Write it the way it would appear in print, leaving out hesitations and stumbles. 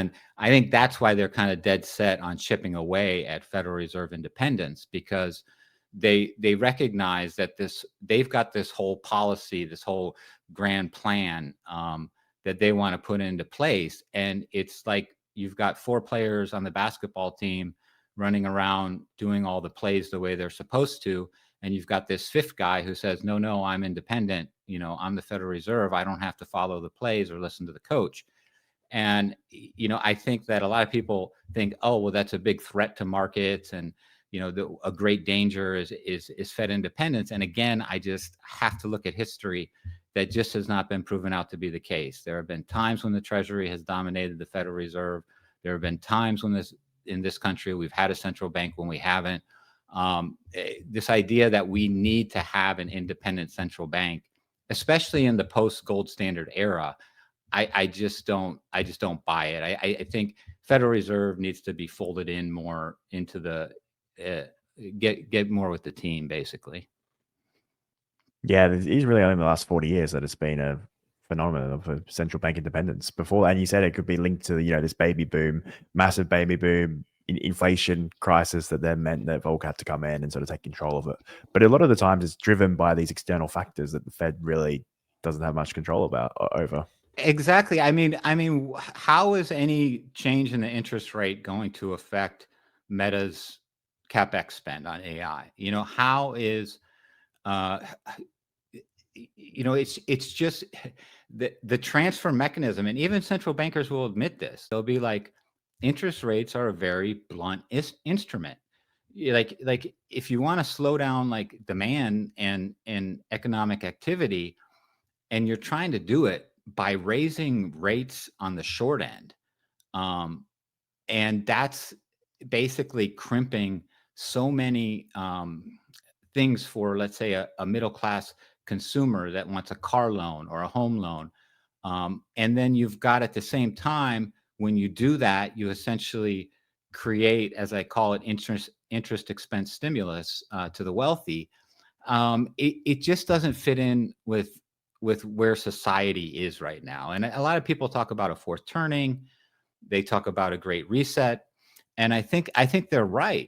And I think that's why they're kind of dead set on chipping away at Federal Reserve independence, because they recognize that they've got this whole policy, this whole grand plan that they want to put into place. And it's like you've got 4 players on the basketball team running around doing all the plays the way they're supposed to. And you've got this 5th guy who says, no, I'm independent. I'm the Federal Reserve. I don't have to follow the plays or listen to the coach. And, I think that a lot of people think, oh, well, that's a big threat to markets. And, a great danger is Fed independence. And again, I just have to look at history. That just has not been proven out to be the case. There have been times when the Treasury has dominated the Federal Reserve. There have been times when in this country, we've had a central bank when we haven't. This idea that we need to have an independent central bank, especially in the post-gold standard era, I just don't buy it. I think Federal Reserve needs to be folded in more into the get more with the team, basically. Yeah, it's really only in the last 40 years that it's been a phenomenon of central bank independence. Before, and you said it could be linked to this baby boom, massive baby boom, inflation crisis that then meant that Volcker had to come in and sort of take control of it. But a lot of the times it's driven by these external factors that the Fed really doesn't have much control over. Exactly. I mean, how is any change in the interest rate going to affect Meta's CapEx spend on AI? How is it's just the transfer mechanism, and even central bankers will admit this. They'll be like, interest rates are a very blunt instrument. Like if you want to slow down like demand and economic activity, and you're trying to do it by raising rates on the short end, and that's basically crimping so many things for, let's say, a middle class consumer that wants a car loan or a home loan. And then you've got, at the same time, when you do that, you essentially create, as I call it, interest expense stimulus to the wealthy. It just doesn't fit in with where society is right now. And a lot of people talk about a fourth turning. They talk about a great reset. And I think they're right.